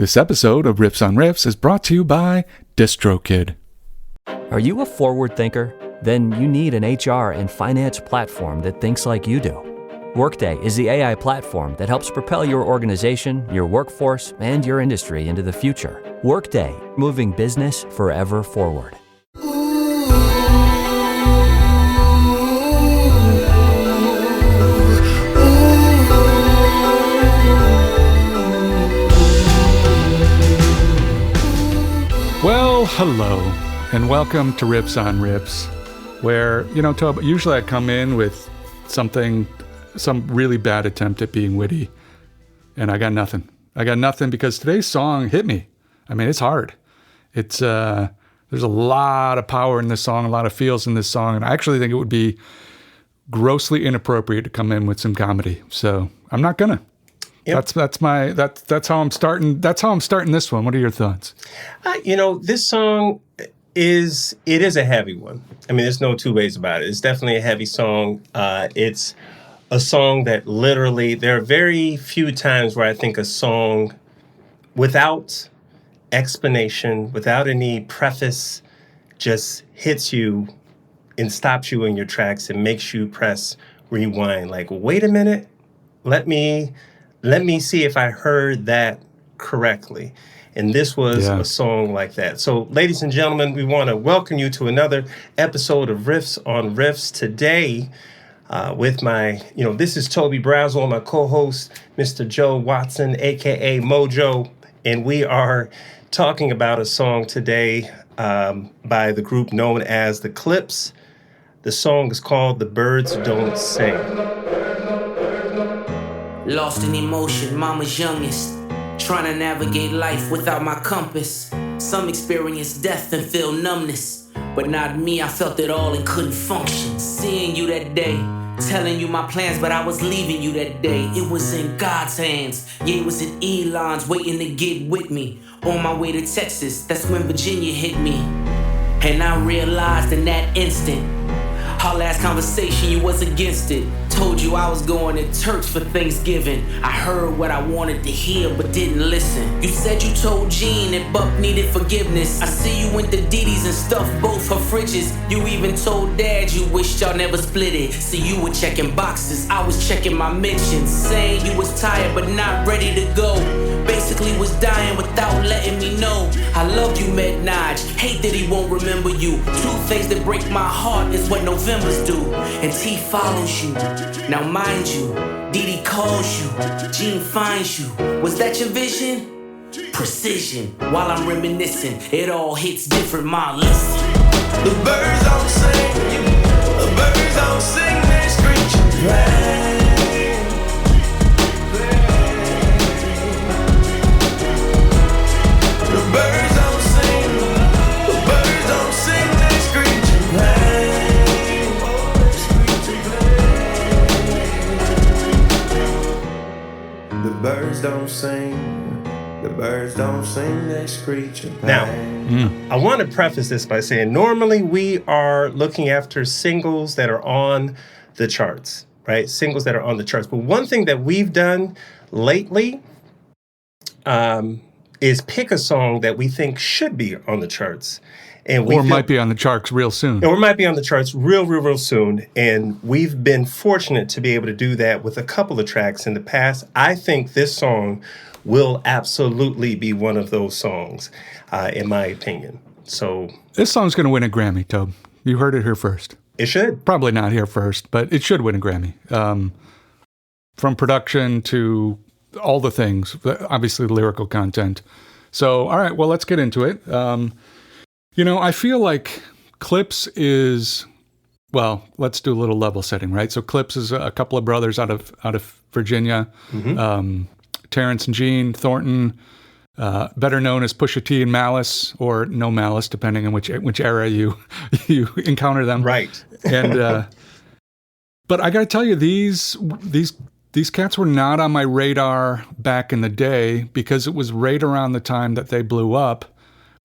This episode of Riffs on Riffs is brought to you by DistroKid. Are you a forward thinker? Then you need an HR and finance platform that thinks like you do. Workday is the AI platform that helps propel your organization, your workforce, and your industry into the future. Workday, moving business forever forward. Well, hello, and welcome to Riffs on Riffs, where, Toby, usually I come in with some really bad attempt at being witty, and I got nothing. Because today's song hit me. I mean, it's hard. There's a lot of power in this song, a lot of feels in this song, and I actually think it would be grossly inappropriate to come in with some comedy. So I'm not gonna. Yep. That's how I'm starting. That's how I'm starting this one. What are your thoughts? This song is a heavy one. I mean, there's no two ways about it. It's definitely a heavy song. It's a song that literally, there are very few times where I think a song without explanation, without any preface, just hits you and stops you in your tracks and makes you press rewind. Like, wait a minute, let me see if I heard that correctly. And this was a song like that. So, ladies and gentlemen, we want to welcome you to another episode of Riffs on Riffs today with this is Toby Brazel, my co-host, Mr. Joe Watson, a.k.a. Mojo. And we are talking about a song today by the group known as the Clipse. The song is called The Birds Don't Sing. Lost in emotion, mama's youngest. Trying to navigate life without my compass. Some experience death and feel numbness. But not me, I felt it all and couldn't function. Seeing you that day, telling you my plans, but I was leaving you that day. It was in God's hands. Yeah, it was in Elon's waiting to get with me. On my way to Texas, that's when Virginia hit me. And I realized in that instant, our last conversation, you was against it. Told you I was going to church for Thanksgiving. I heard what I wanted to hear, but didn't listen. You said you told Jean that Buck needed forgiveness. I see you went to Didi's and stuffed both her fridges. You even told Dad you wished y'all never split it. See, you were checking boxes, I was checking my mentions. Saying you was tired but not ready to go. Basically was dying without letting me know. I loved you, Med Naj. Hate that he won't remember you. Two things that break my heart is what November's do. And T follows you. Now mind you, Didi calls you. Jean finds you. Was that your vision? Precision. While I'm reminiscing, it all hits different, ma, listen. The birds don't sing. The birds don't sing. They screech. Rain. The birds don't sing. The birds don't sing. They screech. Rain. The birds don't sing. The birds don't sing. They screech. Now, I want to preface this by saying normally we are looking after singles that are on the charts, right? Singles that are on the charts. But one thing that we've done lately is pick a song that we think should be on the charts. And might be on the charts real soon. Or might be on the charts real soon. And we've been fortunate to be able to do that with a couple of tracks in the past. I think this song will absolutely be one of those songs, in my opinion. So this song's going to win a Grammy, Tobe. You heard it here first. It should. Probably not here first, but it should win a Grammy. From production to all the things, obviously the lyrical content. So, all right, well, let's get into it. I feel like Clipse is, well, let's do a little level setting, right? So Clipse is a couple of brothers out of Virginia. Mm-hmm. Terrence and Jean Thornton, better known as Pusha T and Malice, or No Malice, depending on which era you encounter them. Right. And but I got to tell you, these cats were not on my radar back in the day, because it was right around the time that they blew up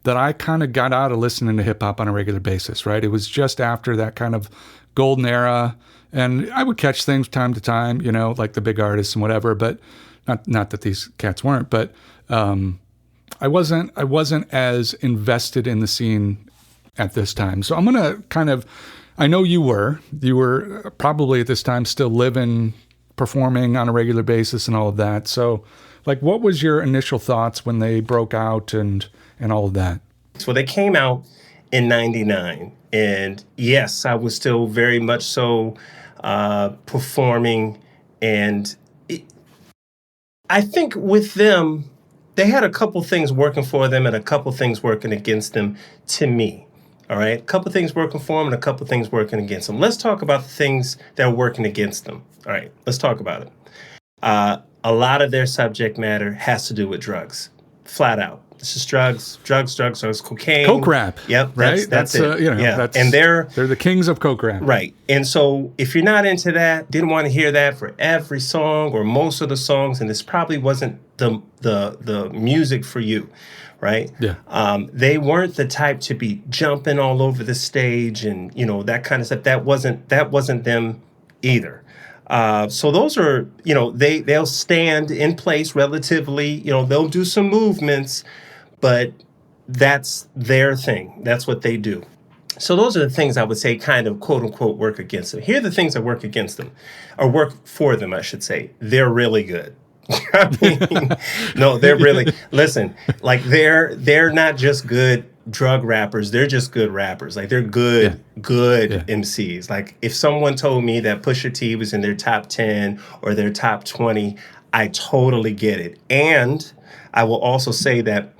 that I kind of got out of listening to hip hop on a regular basis. Right. It was just after that kind of golden era, and I would catch things time to time, like the big artists and whatever, but. Not that these cats weren't, but I wasn't as invested in the scene at this time. So I'm gonna kind of, I know you were probably at this time still living, performing on a regular basis and all of that. So like, what was your initial thoughts when they broke out and all of that? So they came out in 99. And yes, I was still very much so performing. And I think with them, they had a couple things working for them and a couple things working against them to me. All right, a couple things working for them and a couple things working against them. Let's talk about the things that are working against them. All right, let's talk about it. A lot of their subject matter has to do with drugs, flat out. It's just drugs, cocaine. Coke rap. Yep, right? That's it. Yeah. And they're the kings of coke rap. Right. And so if you're not into that, didn't want to hear that for every song or most of the songs, and this probably wasn't the music for you, right? Yeah. They weren't the type to be jumping all over the stage and, that kind of stuff. That wasn't them either. So those are, they'll stand in place relatively, they'll do some movements, but that's their thing. That's what they do. So those are the things I would say kind of quote unquote work against them. Here are the things that work against them, or work for them, I should say. They're really good. I mean, no, they're really, listen, like they're not just good drug rappers, they're just good rappers. Like they're good MCs. Like if someone told me that Pusha T was in their top 10 or their top 20, I totally get it. And I will also say that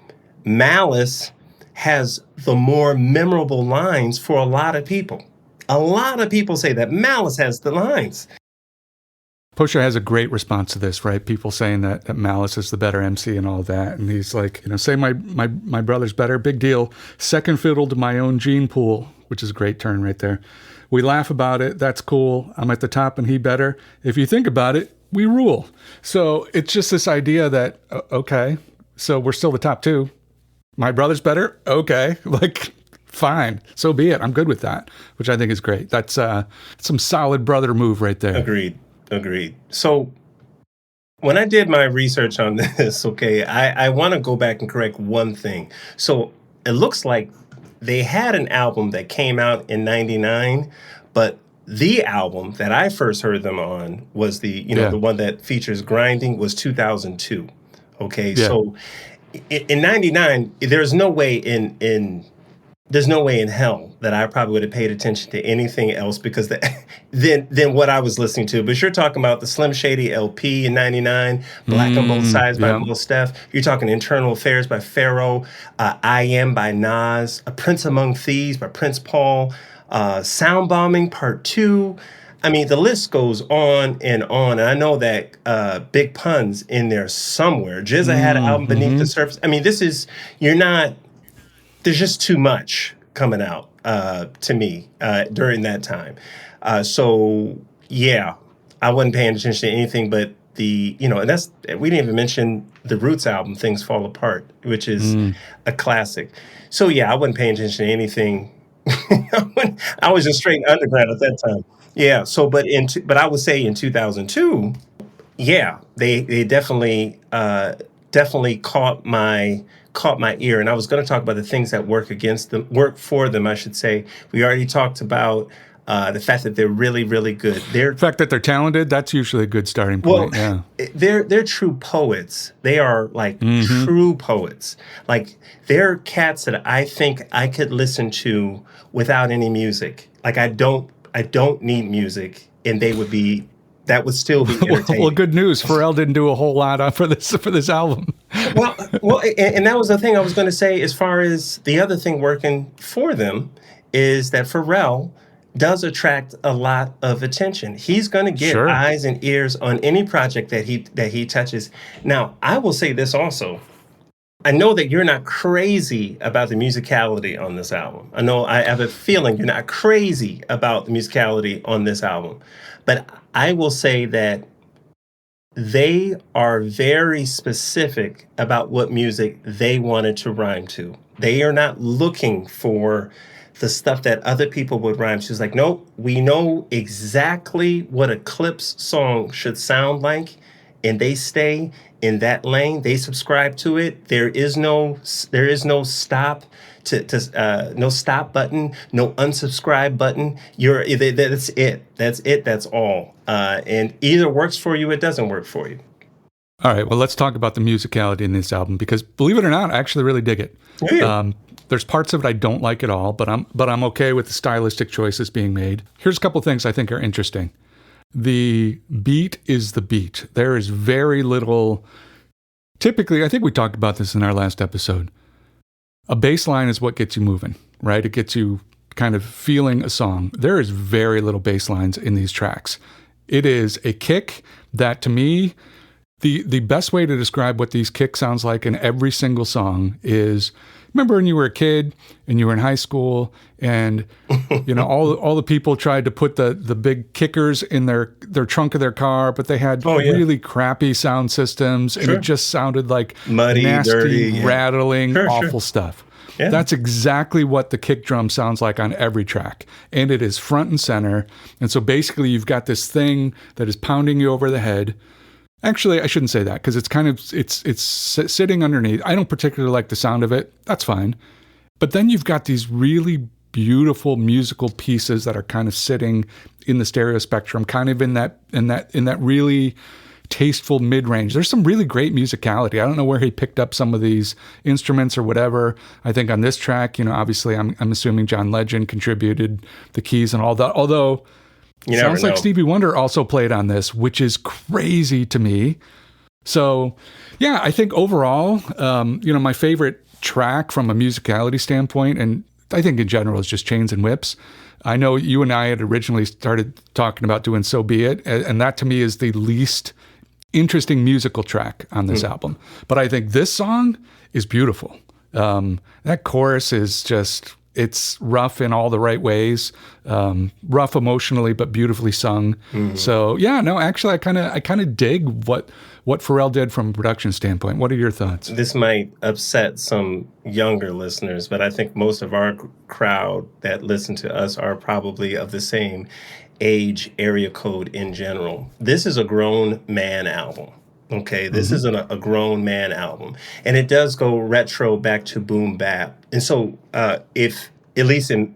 Malice has the more memorable lines for a lot of people. A lot of people say that Malice has the lines. Pusha has a great response to this, right? People saying that Malice is the better MC and all that. And he's like, say my brother's better, big deal. Second fiddle to my own gene pool, which is a great turn right there. We laugh about it. That's cool. I'm at the top and he better. If you think about it, we rule. So it's just this idea that, okay, so we're still the top two. My brother's better. Okay. Like, fine. So be it. I'm good with that, which I think is great. That's some solid brother move right there. Agreed. So when I did my research on this, okay, I want to go back and correct one thing. So it looks like they had an album that came out in 99, but the album that I first heard them on was the one that features grinding was 2002. Okay, so in 99, there's no way in hell that I probably would have paid attention to anything else because than what I was listening to. But you're talking about the Slim Shady LP in 99, Black on Both Sides by Mos Def. You're talking Internal Affairs by Pharrell, I Am by Nas, A Prince Among Thieves by Prince Paul, Sound Bombing Part 2. I mean, the list goes on and on. And I know that Big Pun's in there somewhere. Jizza had an album Beneath the Surface. I mean, there's just too much coming out to me during that time. So yeah, I wasn't paying attention to anything but and that's, we didn't even mention the Roots album, Things Fall Apart, which is a classic. So yeah, I wasn't paying attention to anything. I was just straight underground at that time. Yeah. So, but I would say in 2002, yeah, they definitely caught my ear. And I was going to talk about the things that work for them, I should say. We already talked about the fact that they're really, really good. The fact that they're talented, that's usually a good starting point. Well, they're true poets. They are like true poets. Like they're cats that I think I could listen to without any music. Like I don't need music, and that would still be entertaining. Well, good news. Pharrell didn't do a whole lot for this album. well, and that was the thing I was going to say. As far as the other thing working for them is that Pharrell does attract a lot of attention. He's going to get eyes and ears on any project that he touches. Now, I will say this also. I know that you're not crazy about the musicality on this album. I have a feeling you're not crazy about the musicality on this album. But I will say that they are very specific about what music they wanted to rhyme to. They are not looking for the stuff that other people would rhyme to. It's like, nope, we know exactly what a Clipse song should sound like, and they stay in that lane. They subscribe to it. There is no stop no stop button, no unsubscribe button. That's it. That's it. That's all. And either works for you, it doesn't work for you. All right, well, let's talk about the musicality in this album, because believe it or not, I actually really dig it. Yeah. There's parts of it I don't like at all, but I'm okay with the stylistic choices being made. Here's a couple things I think are interesting. The beat is the beat. There is very little. Typically, I think we talked about this in our last episode. A bass line is what gets you moving, right? It gets you kind of feeling a song. There is very little bass lines in these tracks. It is a kick that, to me, the best way to describe what these kicks sounds like in every single song is, remember when you were a kid and you were in high school and all the people tried to put the big kickers in their trunk of their car, but they had really crappy sound systems and it just sounded like muddy, nasty, dirty, rattling, awful stuff. Yeah. That's exactly what the kick drum sounds like on every track. And it is front and center. And so basically you've got this thing that is pounding you over the head. Actually, I shouldn't say that, because it's kind of, it's sitting underneath. I don't particularly like the sound of it. That's fine. But then you've got these really beautiful musical pieces that are kind of sitting in the stereo spectrum, kind of in that really tasteful mid-range. There's some really great musicality. I don't know where he picked up some of these instruments or whatever. I think on this track, obviously I'm assuming John Legend contributed the keys and all that. Although sounds like Stevie Wonder also played on this, which is crazy to me. So, yeah, I think overall, my favorite track from a musicality standpoint, and I think in general, is just Chains and Whips. I know you and I had originally started talking about doing So Be It, and that to me is the least interesting musical track on this album. But I think this song is beautiful. That chorus is just... It's rough in all the right ways, rough emotionally, but beautifully sung. Mm-hmm. So yeah, no, actually, I kind of dig what Pharrell did from a production standpoint. What are your thoughts? This might upset some younger listeners, but I think most of our crowd that listen to us are probably of the same age area code in general. This is a grown man album. Okay, this isn't a grown man album. And it does go retro back to boom bap. And so if, at least in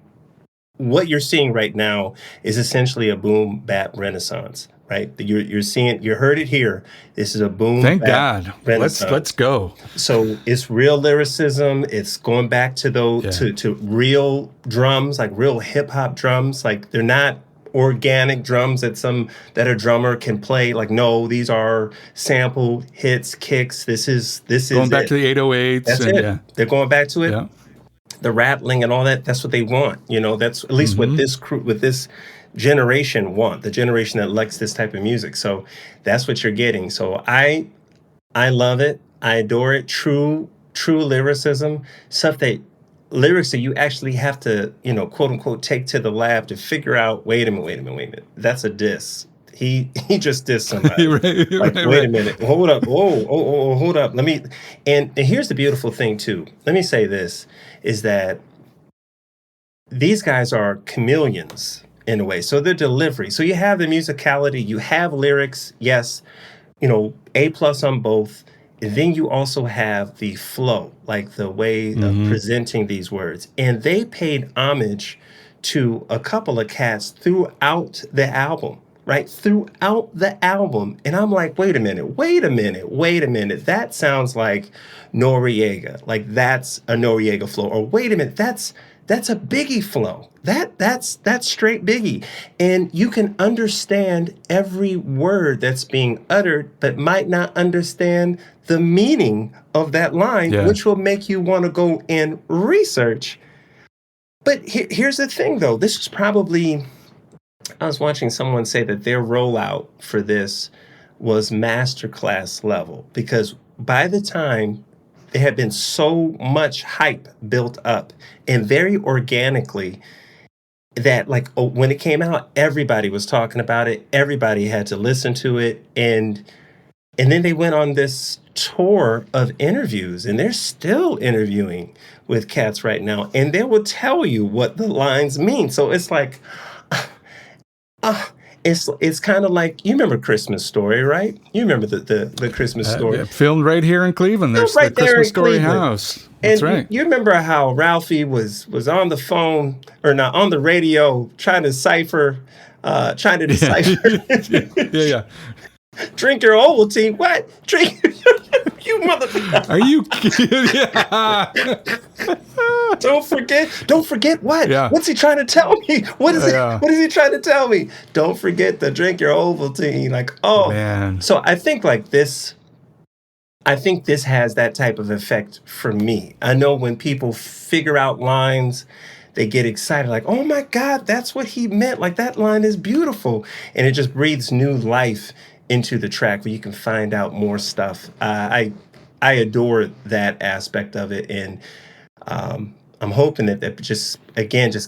what you're seeing right now, is essentially a boom bap renaissance, right? You're seeing, you heard it here. This is a boom Thank bap God. renaissance. Let's go. So it's real lyricism. It's going back to to real drums, like real hip hop drums. Like they're not organic drums that a drummer can play. Like, no, these are sample hits, kicks. This is going back to the 808s. That's it. Yeah. They're going back to it. Yeah. The rattling and all that. That's what they want. That's at least what this crew, with this generation want. The generation that likes this type of music. So that's what you're getting. So I love it. I adore it. True lyricism, lyrics that you actually have to, quote unquote, take to the lab to figure out, wait a minute. That's a diss. He just dissed somebody. Wait a minute. Hold up. Oh, hold up. And here's the beautiful thing too. Let me say this, is that these guys are chameleons in a way. So their delivery. So you have the musicality, you have lyrics, yes, A+ on both. And then you also have the flow, like the way of presenting these words. And they paid homage to a couple of cats throughout the album, right? Throughout the album. And I'm like, wait a minute. That sounds like Noriega. Like that's a Noriega flow. Or wait a minute, that's a Biggie flow. That's straight Biggie. And you can understand every word that's being uttered, but might not understand the meaning of that line, which will make you want to go and research. But here's the thing, though. This is probably, I was watching someone say that their rollout for this was masterclass level, because by the time there had been so much hype built up and very organically that, like, when it came out, everybody was talking about it. Everybody had to listen to it. And then they went on this tour of interviews, and they're still interviewing with cats right now. And they will tell you what the lines mean. So it's like, it's kind of like, you remember Christmas Story, right? You remember the Christmas Story. Yeah, filmed right here in Cleveland. There's Right the there Christmas in Story Cleveland. house. That's And right. you remember how Ralphie was on the phone, or not, on the radio, trying to decipher. Yeah. Drink your Ovaltine. What? Drink you mother. Are you kidding? Yeah. Don't forget what? Yeah. What's he trying to tell me? What is Yeah. What is he trying to tell me? Don't forget to drink your Ovaltine. Like, oh Man. So I think this has that type of effect for me. I know when people figure out lines, they get excited, like, oh my God, that's what he meant. Like, that line is beautiful. And it just breathes new life into the track where you can find out more stuff. I adore that aspect of it. And I'm hoping that just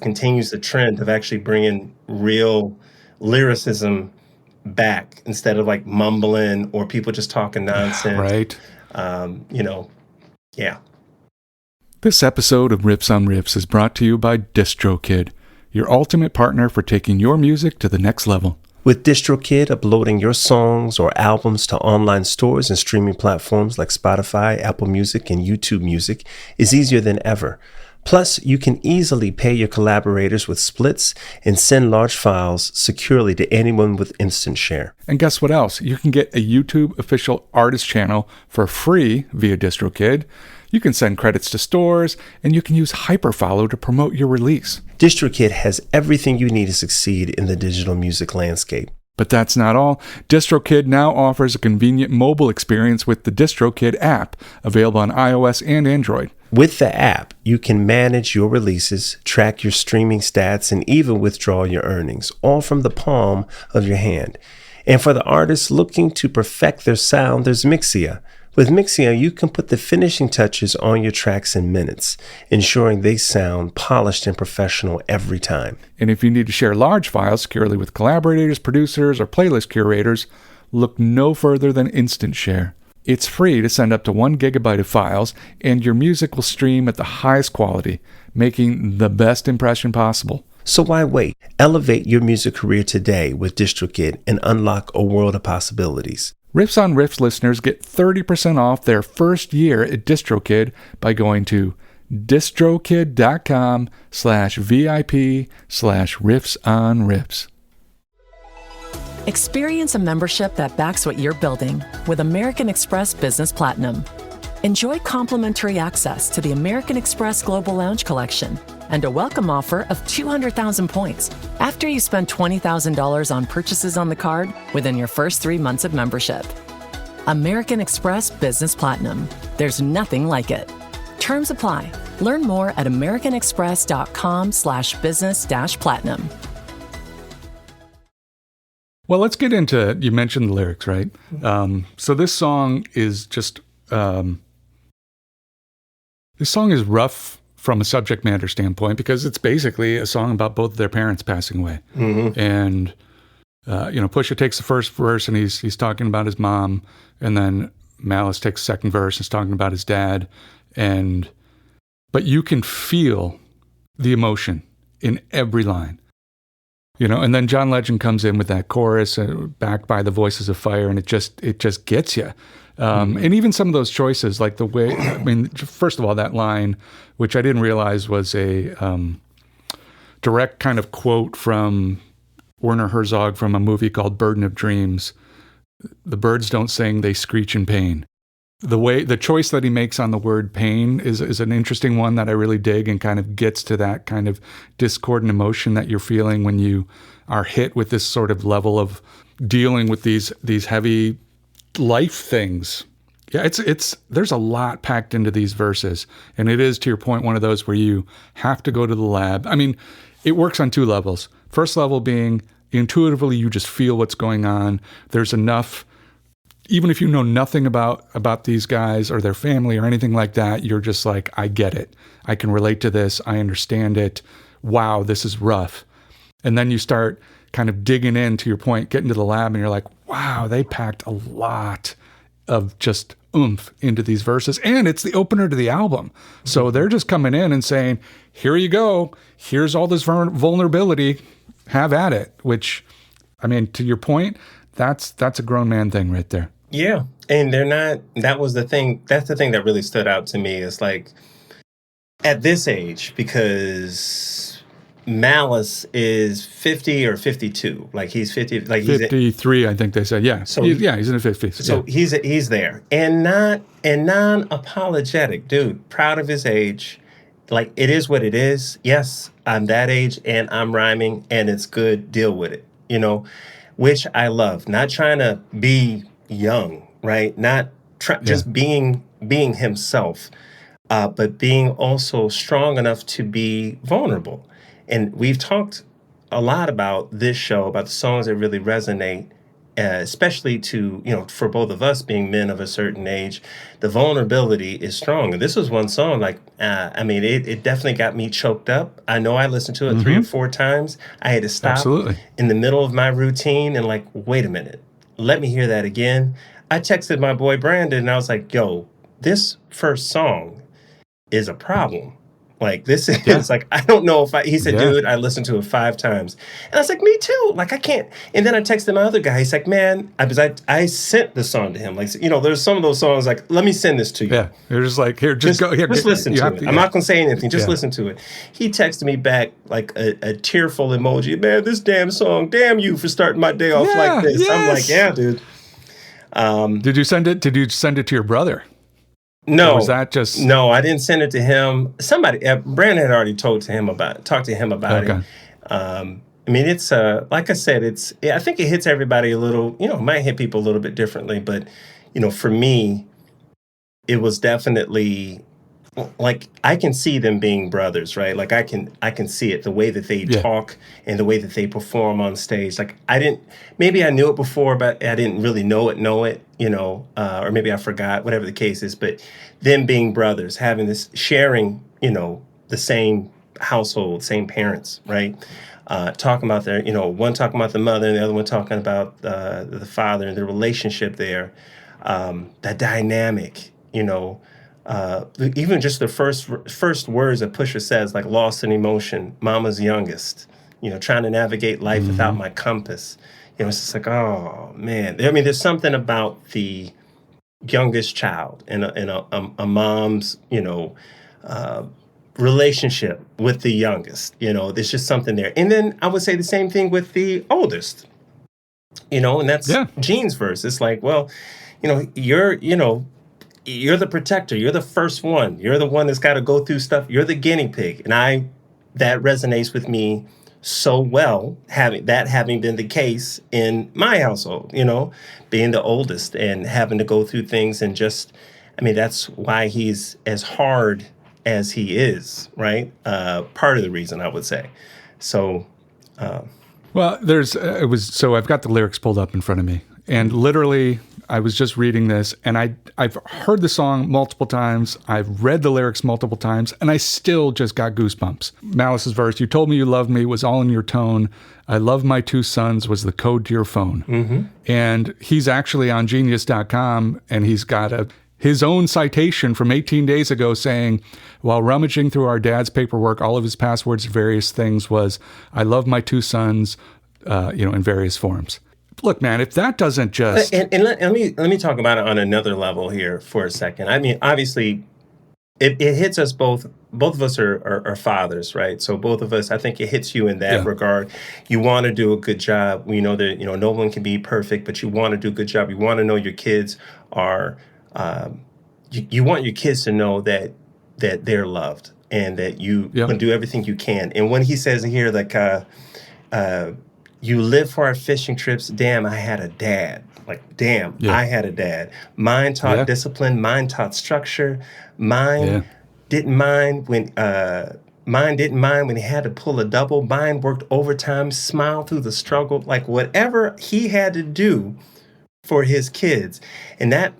continues the trend of actually bringing real lyricism back instead of like mumbling or people just talking nonsense. Right. Yeah. This episode of Rips on Rips is brought to you by DistroKid, your ultimate partner for taking your music to the next level. With DistroKid, uploading your songs or albums to online stores and streaming platforms like Spotify, Apple Music, and YouTube Music is easier than ever. Plus, you can easily pay your collaborators with splits and send large files securely to anyone with Instant Share. And guess what else? You can get a YouTube official artist channel for free via DistroKid. You can send credits to stores, and you can use Hyperfollow to promote your release. DistroKid has everything you need to succeed in the digital music landscape. But that's not all. DistroKid now offers a convenient mobile experience with the DistroKid app, available on iOS and Android. With the app, you can manage your releases, track your streaming stats, and even withdraw your earnings, all from the palm of your hand. And for the artists looking to perfect their sound, there's Mixia. With Mixia, you can put the finishing touches on your tracks in minutes, ensuring they sound polished and professional every time. And if you need to share large files securely with collaborators, producers, or playlist curators, look no further than Instant Share. It's free to send up to 1 gigabyte of files, and your music will stream at the highest quality, making the best impression possible. So why wait? Elevate your music career today with DistroKid and unlock a world of possibilities. Riffs on Riffs listeners get 30% off their first year at DistroKid by going to distrokid.com/VIP/riffsonriffs. Experience a membership that backs what you're building with American Express Business Platinum. Enjoy complimentary access to the American Express Global Lounge Collection and a welcome offer of 200,000 points after you spend $20,000 on purchases on the card within your first 3 months of membership. American Express Business Platinum. There's nothing like it. Terms apply. Learn more at americanexpress.com/business-platinum. Well, let's get into, you mentioned the lyrics, right? So this song is just, this song is rough from a subject matter standpoint because it's basically a song about both of their parents passing away. Mm-hmm. And, Pusha takes the first verse and he's talking about his mom, and then Malice takes the second verse and is talking about his dad. But you can feel the emotion in every line. And then John Legend comes in with that chorus, backed by the Voices of Fire, and it just gets you. And even some of those choices, like the way, first of all, that line, which I didn't realize was a direct kind of quote from Werner Herzog from a movie called Burden of Dreams. The birds don't sing, they screech in pain. The choice that he makes on the word pain is an interesting one that I really dig and kind of gets to that kind of discordant emotion that you're feeling when you are hit with this sort of level of dealing with these heavy life things. Yeah, there's a lot packed into these verses, and it is, to your point, one of those where you have to go to the lab. I mean, it works on 2 levels. First level being intuitively you just feel what's going on. There's enough. Even if you know nothing about these guys or their family or anything like that, you're just like, I get it. I can relate to this. I understand it. Wow, this is rough. And then you start kind of digging in, to your point, getting to the lab, and you're like, wow, they packed a lot of just oomph into these verses. And it's the opener to the album. So they're just coming in and saying, here you go. Here's all this vulnerability. Have at it, which I mean, to your point, that's a grown man thing right there. Yeah. And they're not, that was the thing, that's the thing that really stood out to me is like at this age, because Malice is 50 or 52. Like he's 50, like he's 53, I think they said. Yeah. So he's in the 50s. So he's there and non-apologetic, dude, proud of his age. Like it is what it is. Yes, I'm that age and I'm rhyming and it's good. Deal with it, which I love. Not trying to be young, right? Not just being himself, but being also strong enough to be vulnerable. And we've talked a lot about this show, about the songs that really resonate, especially for both of us being men of a certain age, the vulnerability is strong. And this was one song, like, it definitely got me choked up. I know I listened to it 3 or 4 times. I had to stop in the middle of my routine and like, wait a minute, let me hear that again. I texted my boy Brandon and I was like, yo, this first song is a problem. Like this is like, I don't know he said, dude, I listened to it 5 times. And I was like, me too. Like I can't. And then I texted my other guy. He's like, man, I sent the song to him. Like, there's some of those songs like, let me send this to you. Yeah. You're just like, here, just go here. Just listen to it. I'm not going to say anything. Just listen to it. He texted me back like a tearful emoji. Man, this damn song, damn you for starting my day off like this. Yes. I'm like, yeah, dude. Did you send it to your brother? No, or was that just no? I didn't send it to him. Somebody, Brandon had already talked to him about it. It's like I said, I think it hits everybody a little. It might hit people a little bit differently, but for me, it was definitely like I can see them being brothers, right? Like I can see it, the way that they talk and the way that they perform on stage. Like maybe I knew it before, but I didn't really know it, or maybe I forgot, whatever the case is. But them being brothers, having this, sharing, the same household, same parents, right? Talking about their, one talking about the mother and the other one talking about the father and the relationship there, that dynamic, even just the first words that Pusha says, like lost in emotion, mama's youngest, trying to navigate life without my compass. It's just like, oh man. There's something about the youngest child and a mom's, relationship with the youngest. There's just something there. And then I would say the same thing with the oldest. And that's Gene's verse. It's like, well, you're the protector. You're the first one. You're the one that's got to go through stuff. You're the guinea pig. And that resonates with me so well, having been the case in my household, being the oldest and having to go through things and that's why he's as hard as he is, right? Part of the reason, I would say. So, well, I've got the lyrics pulled up in front of me, and literally I was just reading this, and I've heard the song multiple times, I've read the lyrics multiple times, and I still just got goosebumps. Malice's verse, "You told me you loved me," was all in your tone. "I love my 2 sons" was the code to your phone. Mm-hmm. And he's actually on Genius.com, and he's got his own citation from 18 days ago saying, while rummaging through our dad's paperwork, all of his passwords to various things was, "I love my 2 sons," in various forms. Look, man, if that doesn't just... And let me talk about it on another level here for a second. Obviously, it hits us both. Both of us are fathers, right? So both of us, I think it hits you in that regard. You want to do a good job. We know that, no one can be perfect, but you want to do a good job. You want to know your kids are... you want your kids to know that they're loved and that you can do everything you can. And when he says in here, like... you live for our fishing trips. Damn, I had a dad. Like, damn, I had a dad. Mine taught discipline. Mine taught structure. Mine didn't mind when he had to pull a double. Mine worked overtime, smiled through the struggle. Like whatever he had to do for his kids, and that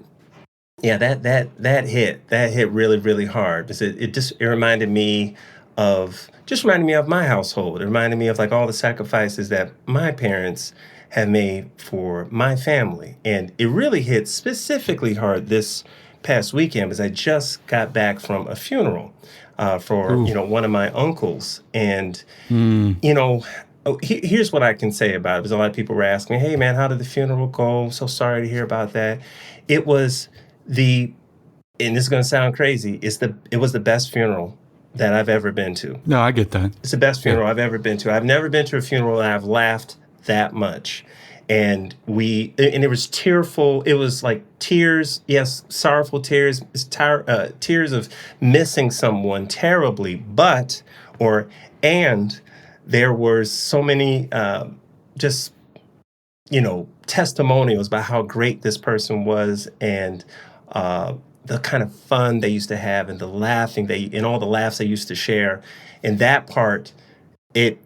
hit really, really hard because it reminded me of. Just reminded me of my household. It reminded me of like all the sacrifices that my parents have made for my family. And it really hit specifically hard this past weekend because I just got back from a funeral for one of my uncles. And, Here's what I can say about it. Because a lot of people were asking, "Hey, man, how did the funeral go? I'm so sorry to hear about that." It was the, and this is going to sound crazy. It was the best funeral that I've ever been to. No, I get that. It's the best funeral I've ever been to. I've never been to a funeral that I've laughed that much. And it was tearful. It was like tears, yes, sorrowful tears, tears of missing someone terribly, and there were so many just, testimonials about how great this person was, and the kind of fun they used to have, and the laughing and all the laughs they used to share. And that part, it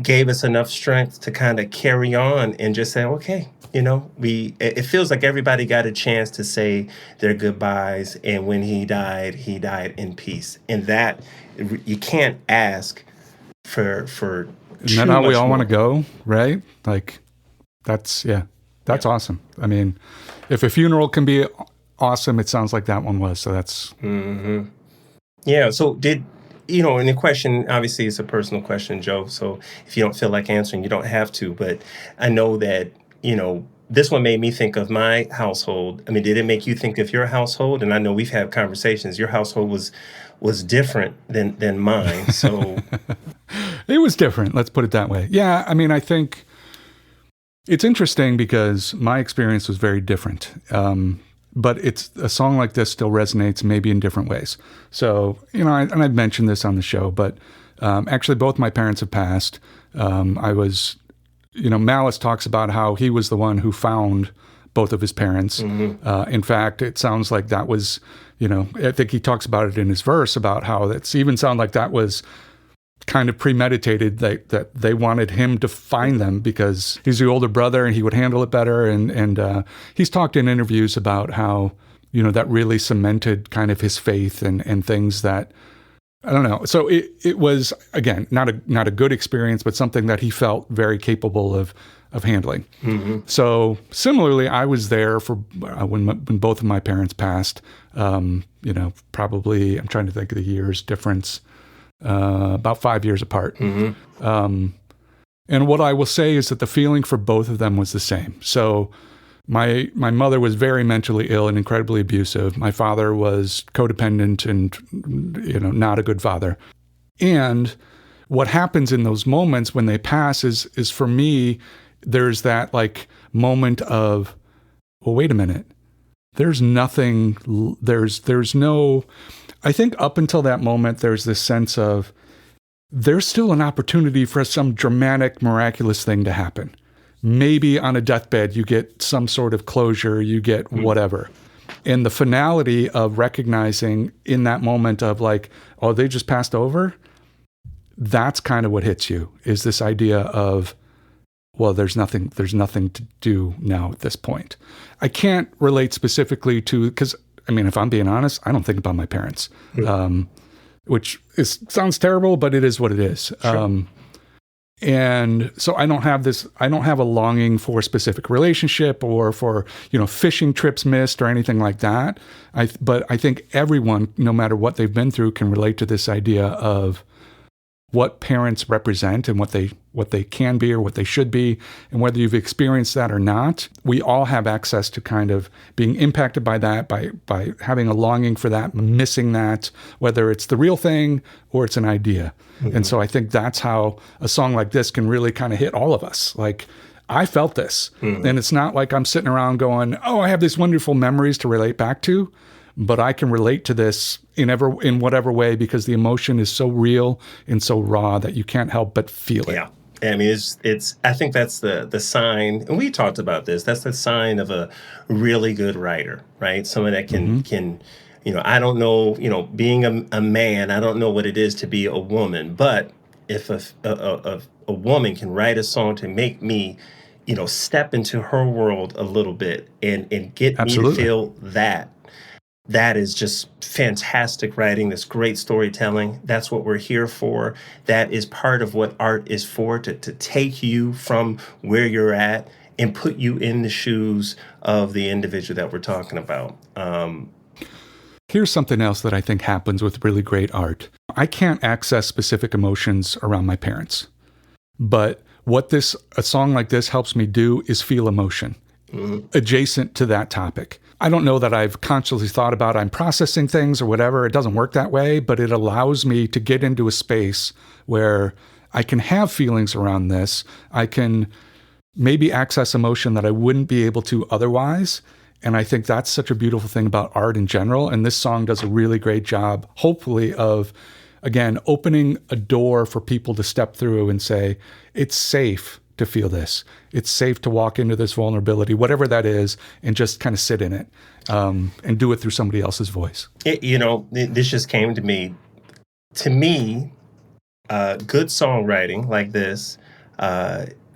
gave us enough strength to kind of carry on and just say, okay, it feels like everybody got a chance to say their goodbyes. And when he died in peace. And that, you can't ask for Isn't that how we all want to go, right? Like, that's awesome. I mean, if a funeral can be awesome, it sounds like that one was. So that's... Mm-hmm. Yeah, so and the question, obviously, it's a personal question, Joe. So if you don't feel like answering, you don't have to. But I know that, this one made me think of my household. I mean, did it make you think of your household? And I know we've had conversations. Your household was different than mine. So it was different. Let's put it that way. Yeah, I mean, I think it's interesting because my experience was very different. But it's a song like this still resonates maybe in different ways. So, and I've mentioned this on the show, but actually both my parents have passed. Malice talks about how he was the one who found both of his parents. Mm-hmm. In fact, it sounds like that was, I think he talks about it in his verse about how it's even sound like that was kind of premeditated, that they wanted him to find them because he's the older brother and he would handle it better. And he's talked in interviews about how, that really cemented kind of his faith and things that, I don't know. So it was, again, not a good experience, but something that he felt very capable of handling. Mm-hmm. So similarly, I was there for when both of my parents passed, probably, I'm trying to think of the years difference, about 5 years apart. Mm-hmm. And what I will say is that the feeling for both of them was the same. So my mother was very mentally ill and incredibly abusive. My father was codependent and, not a good father. And what happens in those moments when they pass is for me, there's that like moment of, well, wait a minute. There's nothing, there's no, I think up until that moment, there's this sense of there's still an opportunity for some dramatic, miraculous thing to happen. Maybe on a deathbed, you get some sort of closure, you get whatever. And the finality of recognizing in that moment of like, oh, they just passed over. That's kind of what hits you, is this idea of, well, there's nothing to do now at this point. I can't relate specifically to, because I mean, if I'm being honest, I don't think about my parents, which sounds terrible, but it is what it is. Sure. And so I don't have a longing for a specific relationship or for, fishing trips missed or anything like that. But I think everyone, no matter what they've been through, can relate to this idea of what parents represent and what they can be or what they should be, and whether you've experienced that or not. We all have access to kind of being impacted by that, by having a longing for that, missing that, whether it's the real thing or it's an idea. Mm-hmm. And so I think that's how a song like this can really kind of hit all of us. Like, I felt this. Mm-hmm. And it's not like I'm sitting around going, oh, I have these wonderful memories to relate back to, but I can relate to this in whatever way, because the emotion is so real and so raw that you can't help but feel it. Yeah. I mean, it's. I think that's the sign, and we talked about this. That's the sign of a really good writer, right? Someone that can, I don't know, being a man, I don't know what it is to be a woman, but if a woman can write a song to make me, step into her world a little bit and get Absolutely. me to feel that. That is just fantastic writing. That's great storytelling. That's what we're here for. That is part of what art is for, to take you from where you're at and put you in the shoes of the individual that we're talking about. Here's something else that I think happens with really great art. I can't access specific emotions around my parents. But what a song like this helps me do is feel emotion adjacent to that topic. I don't know that I've consciously thought about I'm processing things or whatever. It doesn't work that way, but it allows me to get into a space where I can have feelings around this. I can maybe access emotion that I wouldn't be able to otherwise. And I think that's such a beautiful thing about art in general. And this song does a really great job, hopefully, of, again, opening a door for people to step through and say, it's safe to feel this. It's safe to walk into this vulnerability, whatever that is, and just kind of sit in it and do it through somebody else's voice. This just came to me. To me, good songwriting like this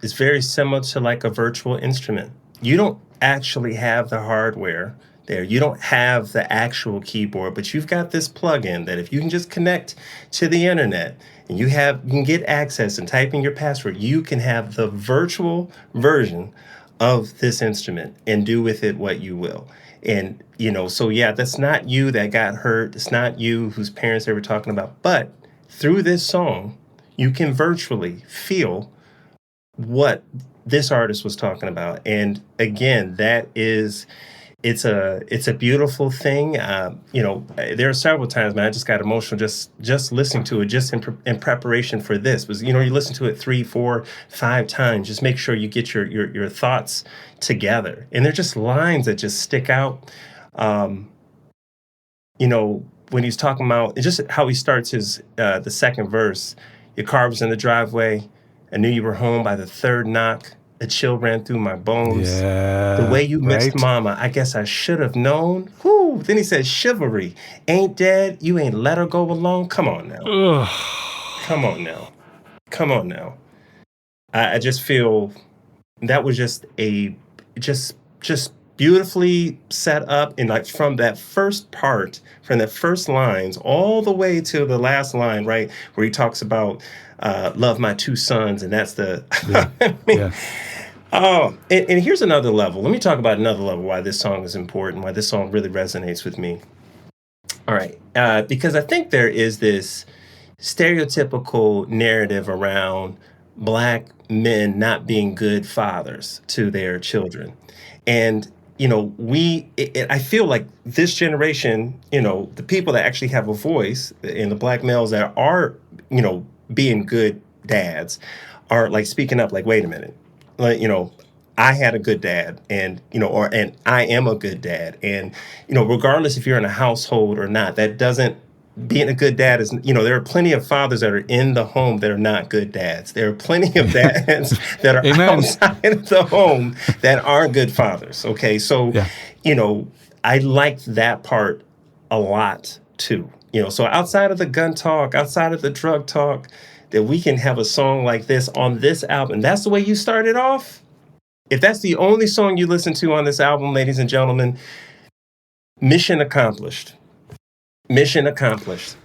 is very similar to like a virtual instrument. You don't actually have the hardware there. You don't have the actual keyboard, but you've got this plugin that if you can just connect to the internet and you can get access and type in your password, you can have the virtual version of this instrument and do with it what you will. And, so yeah, that's not you that got hurt. It's not you whose parents they were talking about. But through this song, you can virtually feel what this artist was talking about. And again, it's a beautiful thing. There are several times, man, I just got emotional just listening to it, just in preparation for this. Was you listen to it 3, 4, 5 times. Just make sure you get your thoughts together. And they're just lines that just stick out. When he's talking about just how he starts his the second verse. Your car was in the driveway. I knew you were home by the third knock. A chill ran through my bones. Yeah, the way you missed right? mama, I guess I should have known. Whoo! Then he said, chivalry. Ain't dead. You ain't let her go alone. Come on now. Ugh. Come on now. Come on now. I just feel that was just just beautifully set up. And like from that first part, from the first lines, all the way to the last line, right? Where he talks about love my 2 sons. And that's the... Yeah. Oh, and here's another level. Let me talk about another level why this song is important, why this song really resonates with me. All right. Because I think there is this stereotypical narrative around Black men not being good fathers to their children. And, I feel like this generation, the people that actually have a voice and the Black males that are, being good dads are like speaking up like, wait a minute. Like, I had a good dad and I am a good dad. And, regardless if you're in a household or not, that doesn't, being a good dad is, there are plenty of fathers that are in the home that are not good dads. There are plenty of dads that are outside of the home that aren't good fathers. Okay. So, I like that part a lot too. So outside of the gun talk, outside of the drug talk, that we can have a song like this on this album. That's the way you started off. If that's the only song you listen to on this album, ladies and gentlemen, mission accomplished. Mission accomplished.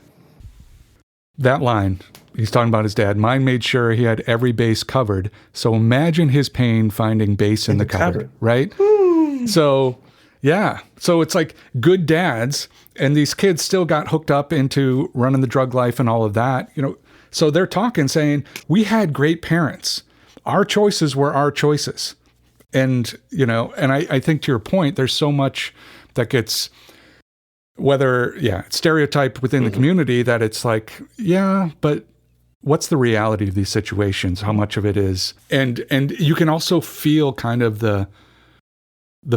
That line, he's talking about his dad. Mine made sure he had every base covered. So imagine his pain finding base in the cupboard, right? Woo. So, yeah. So it's like good dads, and these kids still got hooked up into running the drug life and all of that, So they're talking, saying, we had great parents. Our choices were our choices. And, and I think to your point, there's so much that gets, stereotyped within the community that it's like, yeah, but what's the reality of these situations? How much of it is? And you can also feel kind of the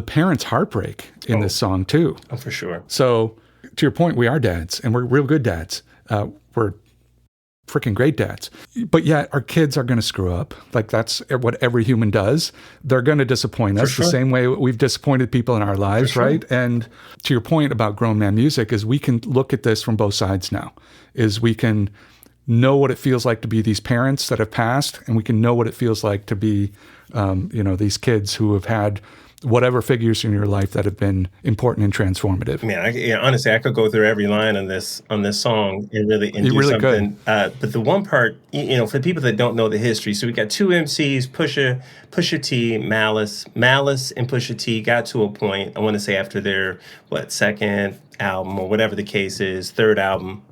parents' heartbreak in this song too. Oh, for sure. So to your point, we are dads, and we're real good dads. We're freaking great dads. But yet our kids are going to screw up. Like that's what every human does. They're going to disappoint us the same way we've disappointed people in our lives, right? And to your point about grown man music is we can look at this from both sides now. Is we can know what it feels like to be these parents that have passed, and we can know what it feels like to be, these kids who have had whatever figures in your life that have been important and transformative. Man, honestly, I could go through every line on this song and really do really something. But the one part, for people that don't know the history, so we got 2 MCs, Pusha T, Malice. Malice and Pusha T got to a point, I want to say after their, second album or whatever the case is, third album,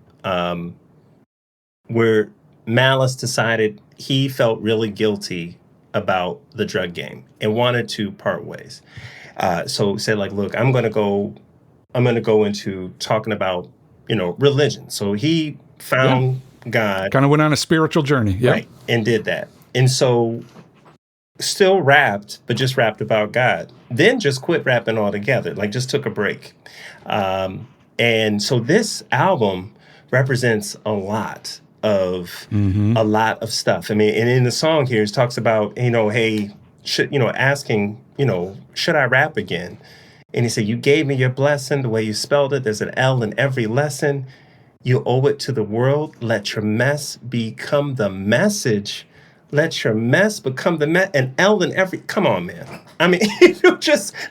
where Malice decided he felt really guilty about the drug game and wanted to part ways. So said like, look, I'm gonna go into talking about, religion. So he found God. Kind of went on a spiritual journey. Yeah. Right. And did that. And so still rapped, but just rapped about God. Then just quit rapping altogether, like just took a break. And so this album represents a lot of stuff. I mean, and in the song here, it talks about, hey, asking, should I rap again? And he said, you gave me your blessing, the way you spelled it. There's an L in every lesson. You owe it to the world. Let your mess become the message. Let your mess become the an L in every. Come on, man. I mean,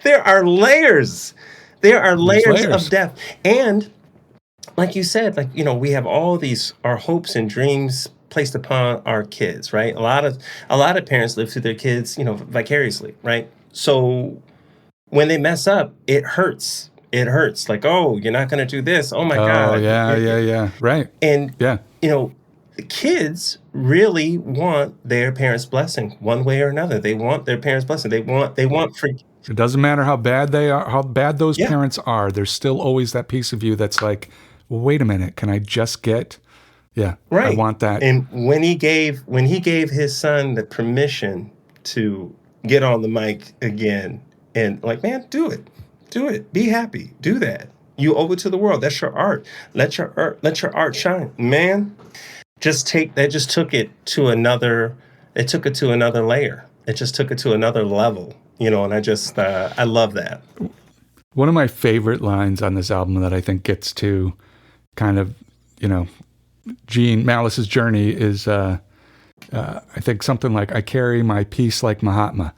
there are layers. There are layers of depth. And like you said, we have all these, our hopes and dreams placed upon our kids, right? A lot of parents live through their kids, vicariously, right? So when they mess up, it hurts. It hurts. Like, oh, you're not going to do this. Oh my God. Oh, yeah. Right. And, the kids really want their parents' blessing one way or another. They want their parents' blessing. They want It doesn't matter how bad they are, how bad those parents are. There's still always that piece of you that's like, well, wait a minute. Can I just get, right. I want that. And when he gave his son the permission to get on the mic again and like, man, do it. Be happy. Do that. You owe it to the world. That's your art. Let your art shine, man. Just took it to another layer. It just took it to another level, and I love that. One of my favorite lines on this album that I think gets to kind of, Malice's journey is, I think something like, I carry my peace like Mahatma,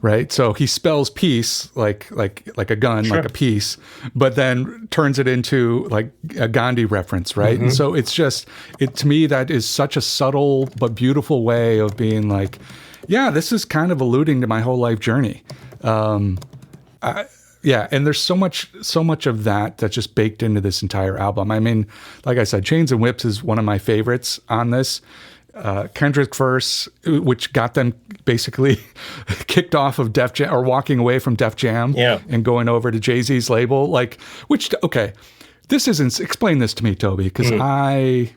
right? So he spells peace like a gun, like a piece, but then turns it into like a Gandhi reference, right? And so it's just, to me, that is such a subtle but beautiful way of being like, yeah, this is kind of alluding to my whole life journey. And there's so much of that that's just baked into this entire album. I mean, like I said, Chains and Whips is one of my favorites on this. Kendrick verse, which got them basically kicked off of Def Jam or walking away from Def Jam and going over to Jay-Z's label. This isn't, explain this to me, Toby, because I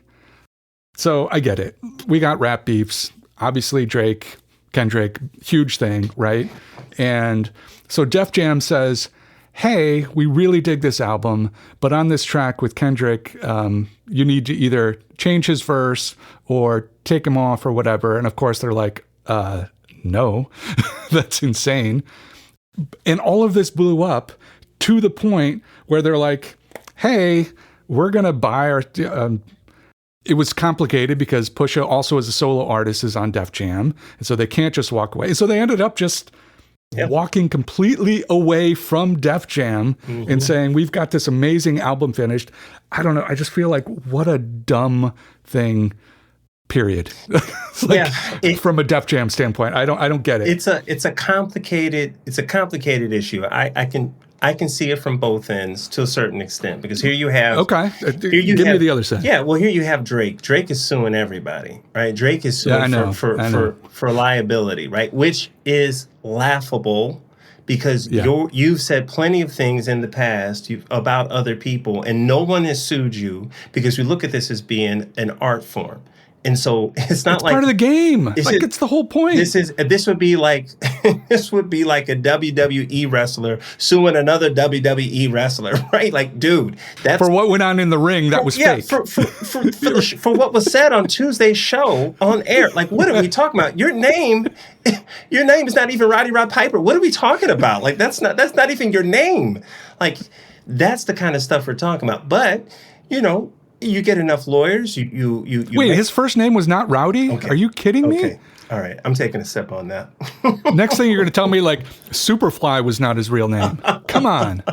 get it. We got rap beefs, obviously Drake, Kendrick, huge thing, right? And so Def Jam says, hey, we really dig this album, but on this track with Kendrick, you need to either change his verse or take him off or whatever. And of course they're like, no, that's insane. And all of this blew up to the point where they're like, hey, we're going to buy our... it was complicated because Pusha also as a solo artist is on Def Jam. And so they can't just walk away. So they ended up just walking completely away from Def Jam and saying, we've got this amazing album finished. I don't know. I just feel like what a dumb thing, period. From a Def Jam standpoint, I don't get it. It's a complicated issue. I can see it from both ends to a certain extent because here you have give me the other side. Yeah, well here you have Drake. Drake is suing everybody, right? Drake is suing for liability, right? Which is laughable because you've said plenty of things in the past about other people and no one has sued you because we look at this as being an art form. And so it's not part of the game. It's the whole point. This would be like a WWE wrestler suing another WWE wrestler, right? Like, dude, that's for what went on in the ring that was fake. For what was said on Tuesday's show on air. Like, what are we talking about? Your name is not even Roddy Rod Piper. What are we talking about? Like, that's not even your name. Like, that's the kind of stuff we're talking about. But you get enough lawyers. Wait, his first name was not Rowdy? Okay. Are you kidding me? Okay. All right. I'm taking a sip on that. Next thing you're going to tell me, like, Superfly was not his real name. Come on.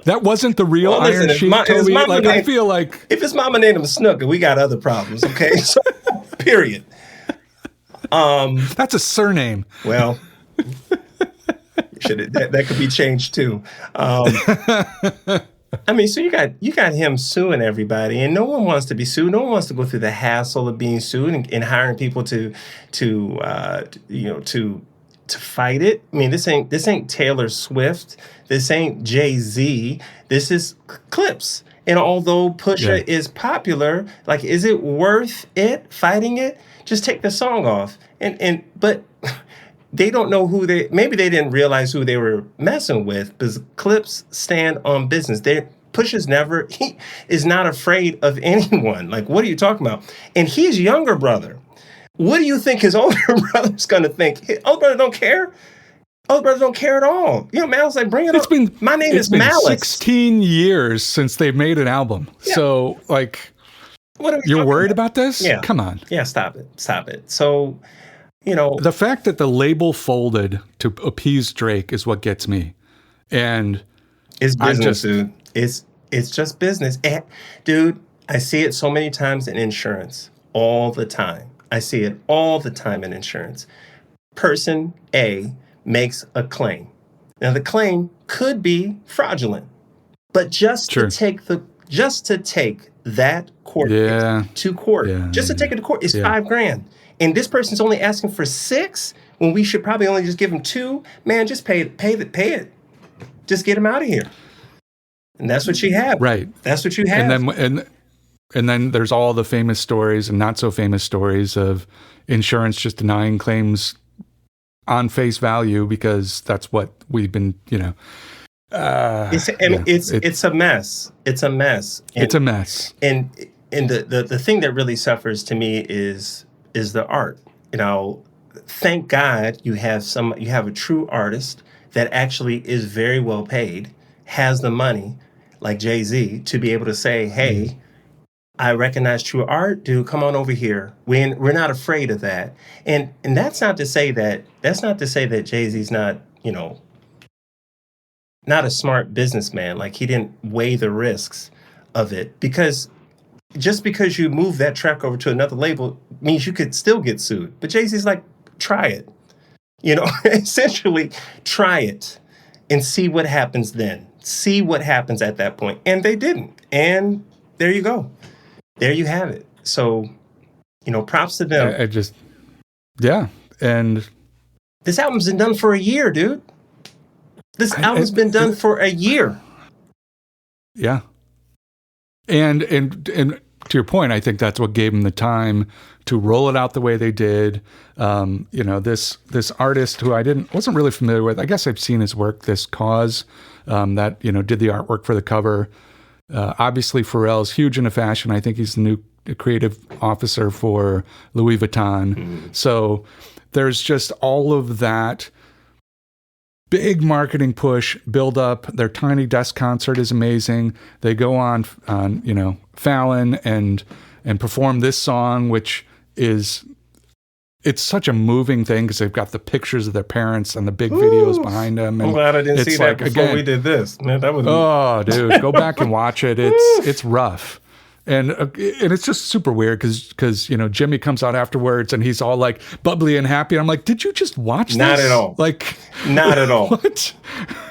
That wasn't the real Iron Sheik, Toby. I feel like... If his mama named him Snooker, we got other problems, okay? So, period. That's a surname. Well... that could be changed, too. I mean, so you got him suing everybody, and no one wants to be sued. No one wants to go through the hassle of being sued and hiring people to to fight it. I mean, this ain't Taylor Swift. This ain't Jay-Z. This is Clipse. And although Pusha is popular, like, is it worth it fighting it? Just take the song off. But they don't know maybe they didn't realize who they were messing with, because Clipse stand on business. He is not afraid of anyone. Like, what are you talking about? And he's younger brother. What do you think his older brother's going to think? His older brother don't care? Older brother don't care at all. You know, Malice, like, bring it up. My name is Malice. It's been 16 years since they've made an album. Yeah. So, like, you're worried about this? Yeah. Come on. Yeah, stop it. So, you know. The fact that the label folded to appease Drake is what gets me. And it's business, dude. It's just business. And, dude, I see it so many times in insurance. All the time. I see it all the time in insurance. Person A makes a claim. Now, the claim could be fraudulent, but just to take that court to court, just to take it to court is $5,000. And this person's only asking for $6,000 when we should probably only just give him $2,000. Man, just pay it. Just get him out of here. And that's what you have. Right. That's what you have. And then there's all the famous stories and not so famous stories of insurance just denying claims on face value because that's what we've been, you know. It's a mess. It's a mess. It's a mess. And the thing that really suffers to me is the art. You know, thank God you have a true artist that actually is very well paid, has the money, like Jay-Z, to be able to say, hey, I recognize true art, dude. Come on over here. We're not afraid of that. And that's not to say that Jay-Z's not, you know, not a smart businessman. Like, he didn't weigh the risks of it, because just because you move that track over to another label means you could still get sued. But Jay-Z's like, try it. You know, essentially try it and see what happens then. See what happens at that point. And they didn't. And there you go. There you have it. So, you know, props to them. And this album's been done for a year, dude. This album's been done for a year. Yeah. And to your point, I think that's what gave them the time to roll it out the way they did. You know, this artist who I wasn't really familiar with. I guess I've seen his work, this Cause, that, you know, did the artwork for the cover. Obviously, Pharrell's huge into fashion. I think he's the new creative officer for Louis Vuitton. Mm-hmm. So there's just all of that big marketing push, build up. Their Tiny Desk concert is amazing. They go on you know, Fallon and perform this song, which is, it's such a moving thing because they've got the pictures of their parents and the big videos behind them. And I'm glad I didn't see that before we did this. Man, that was dude, go back and watch it. It's rough. And it's just super weird because you know, Jimmy comes out afterwards and he's all like bubbly and happy. And I'm like, did you just watch this? Not at all. Like, not at all. What?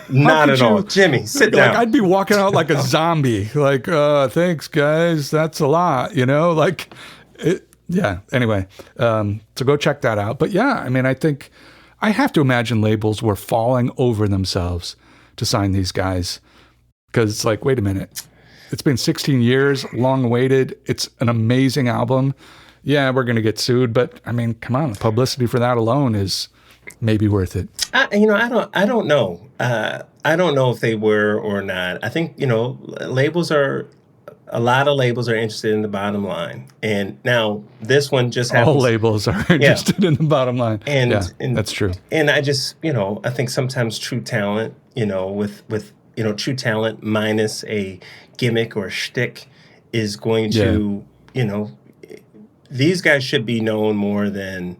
Not at all. Jimmy, sit down. Like, I'd be walking out like a zombie. Like, thanks guys, that's a lot. You know, like it. Yeah. Anyway, so go check that out. But yeah, I mean, I have to imagine labels were falling over themselves to sign these guys because it's like, wait a minute, it's been 16 years, long awaited. It's an amazing album. Yeah, we're going to get sued, but I mean, come on, the publicity for that alone is maybe worth it. I don't know. I don't know if they were or not. I think, you know, a lot of labels are interested in the bottom line. And now this one just happens. All labels are interested in the bottom line. And that's true. And I just, you know, I think sometimes true talent, you know, with you know, true talent minus a gimmick or a shtick is going to, you know, these guys should be known more than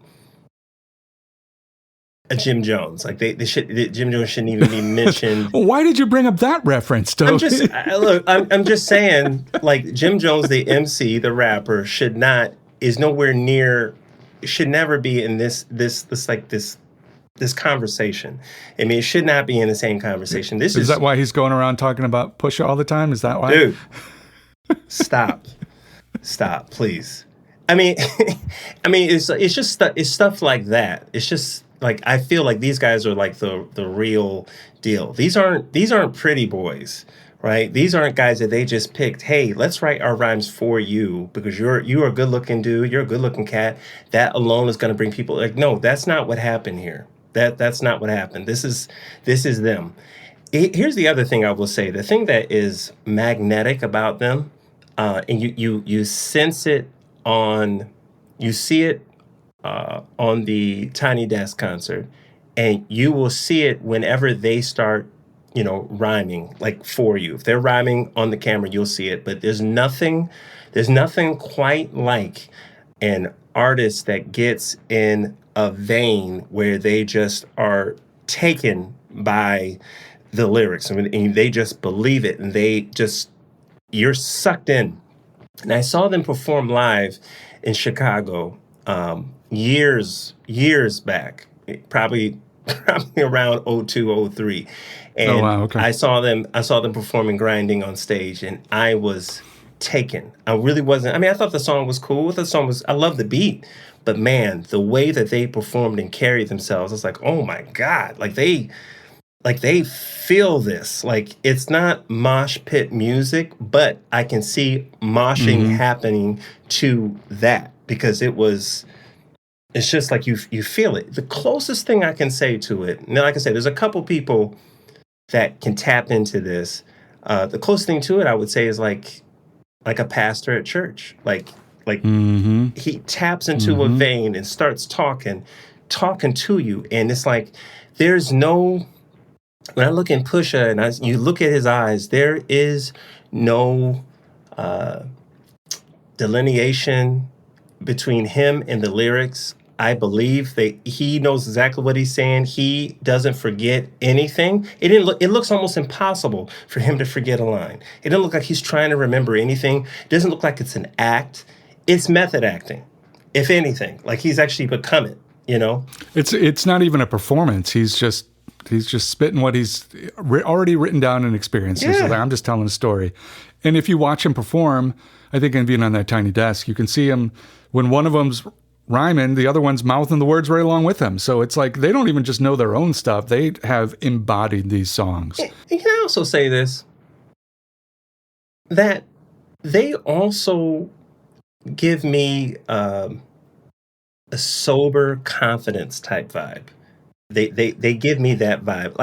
a Jim Jones. Like Jim Jones shouldn't even be mentioned. Why did you bring up that reference, Toby? I'm just saying, like, Jim Jones, the MC, the rapper, should never be in this this conversation. I mean, it should not be in the same conversation. This Is that why he's going around talking about Pusha all the time? Is that why? Dude, stop, please. I mean, it's just it's stuff like that. It's just like I feel like these guys are like the real deal. These aren't pretty boys, right? These aren't guys that they just picked. Hey, let's write our rhymes for you because you are a good looking dude. You're a good looking cat. That alone is going to bring people. Like, no, that's not what happened here. That's not what happened. This is them. Here's the other thing I will say. The thing that is magnetic about them, and you sense it you see it on the Tiny Desk concert, and you will see it whenever they start, rhyming like for you. If they're rhyming on the camera, you'll see it. But there's nothing quite like an artist that gets in a vein where they just are taken by the lyrics and they just believe it and you're sucked in. And I saw them perform live in Chicago years back, probably around 02, 03. And oh, wow, okay. I saw them performing Grinding on stage, and I was taken. I really wasn't. I mean, I thought the song was cool. I love the beat. But man, the way that they performed and carried themselves, I was like, oh my God, like they feel this. Like it's not mosh pit music, but I can see moshing happening to that because it's just like you feel it. The closest thing I can say to it, now like I said, there's a couple people that can tap into this. The closest thing to it, I would say, is like a pastor at church. Like he taps into a vein and starts talking to you. And it's like, there's no, when I look in Pusha and you look at his eyes, there is no delineation between him and the lyrics. I believe that he knows exactly what he's saying. He doesn't forget anything. It looks almost impossible for him to forget a line. It doesn't look like he's trying to remember anything. It doesn't look like it's an act. It's method acting, if anything. Like he's actually become it, It's not even a performance. He's just spitting what he's already written down and experienced. Yeah. So like, I'm just telling a story. And if you watch him perform, I think in being on that Tiny Desk, you can see him when one of them's rhyming, the other one's mouthing the words right along with him. So it's like they don't even just know their own stuff. They have embodied these songs. And can I also say this? That they also give me a sober confidence type vibe. They give me that vibe.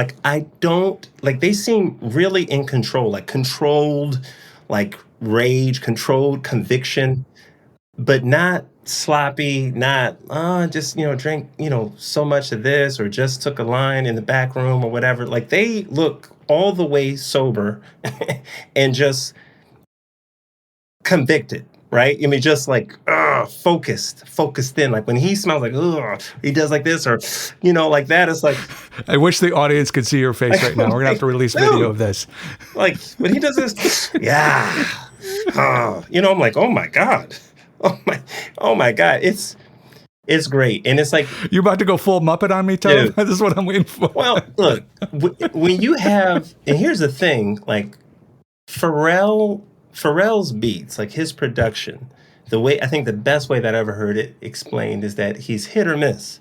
Like they seem really in control, like controlled, like rage, controlled conviction, but not sloppy, not just drank so much of this or just took a line in the back room or whatever. Like they look all the way sober and just convicted. Right? I mean, just like focused in. Like when he smells like, he does like this or, like that. It's like. I wish the audience could see your face right now. We're going to have to release video of this. Like when he does this, yeah. I'm like, oh my God. Oh my God. It's great. And it's like. You about to go full Muppet on me, Toby? This is what I'm waiting for. Well, look, when you have, and here's the thing, like Pharrell's beats, like his production, I think the best way that I ever heard it explained is that he's hit or miss.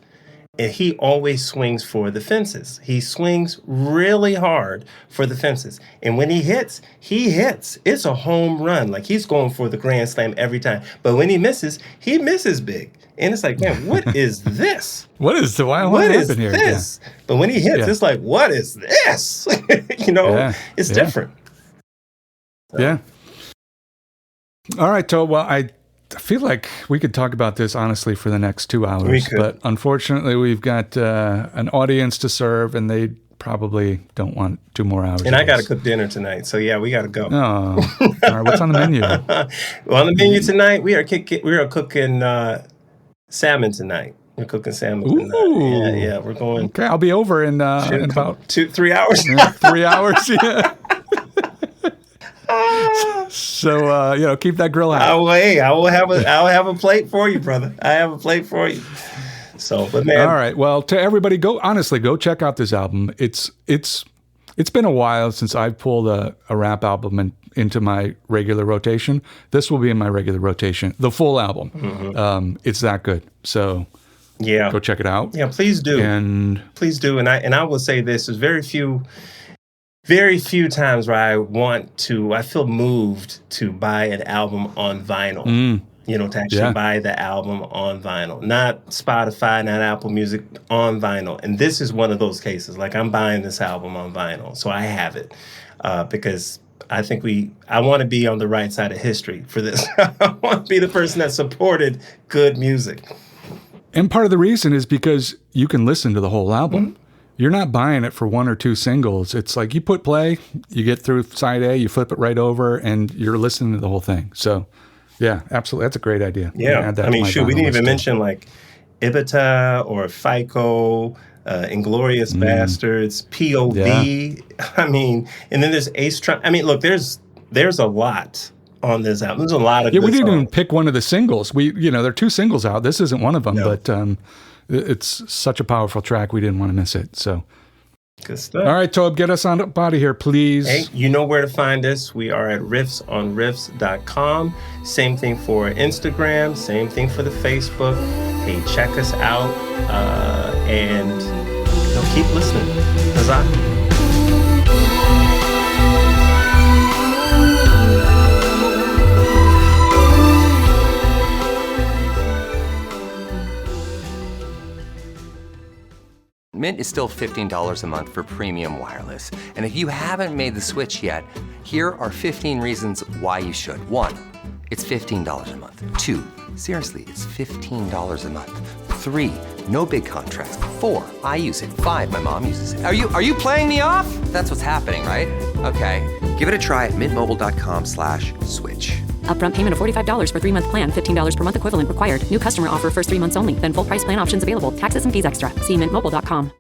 And he always swings for the fences. He swings really hard for the fences. And when he hits. It's a home run. Like he's going for the grand slam every time. But when he misses big. And it's like, man, what is this? What is this? Yeah. But when he hits, it's like, what is this? It's different. So. Yeah. All right, Toby. Well, I feel like we could talk about this honestly for the next 2 hours. We could. But unfortunately, we've got an audience to serve, and they probably don't want 2 more hours. And I got to cook dinner tonight, so yeah, we got to go. Oh, all right. What's on the menu? Well, on the menu tonight, we are cooking salmon tonight. We're cooking salmon tonight. Yeah, we're going. Okay, I'll be over in about 3 hours. 3 hours. Yeah. So keep that grill out. I'll have a plate for you, brother. I have a plate for you. So, but man, all right. Well, to everybody, go check out this album. It's been a while since I've pulled a rap album into my regular rotation. This will be in my regular rotation, the full album. Mm-hmm. It's that good. So yeah, go check it out. Yeah, please do. And please do. And I will say this: there's very few times where I feel moved to buy an album on vinyl. To actually buy the album on vinyl, not Spotify, not Apple Music, on vinyl. And this is one of those cases. Like, I'm buying this album on vinyl, so I have it because I think I want to be on the right side of history for this. I want to be the person that supported good music. And part of the reason is because you can listen to the whole album. Mm-hmm. You're not buying it for one or two singles. It's like you put play, you get through side A, you flip it right over, and you're listening to the whole thing. So, yeah, absolutely. That's a great idea. Yeah. I mean, shoot, we didn't even mention like Ibita or FICO, Inglorious Bastards, POV. Yeah. I mean, and then there's Ace Trump. I mean, look, there's a lot on this album. There's a lot of good we didn't songs. even pick one of the singles. There are two singles out. This isn't one of them, but it's such a powerful track. We didn't want to miss it. So. Good stuff. All right, Tob, get us on up out of here, please. Hey, you know where to find us. We are at riffsonriffs.com. Same thing for Instagram. Same thing for the Facebook. Hey, check us out and keep listening. Huzzah. Mint is still $15 a month for premium wireless. And if you haven't made the switch yet, here are 15 reasons why you should. 1, it's $15 a month. 2, seriously, it's $15 a month. 3, no big contracts. 4, I use it. 5, my mom uses it. Are you playing me off? That's what's happening, right? Okay, give it a try at mintmobile.com/switch. Upfront payment of $45 for 3-month plan, $15 per month equivalent required. New customer offer first 3 months only. Then full price plan options available. Taxes and fees extra. See mintmobile.com.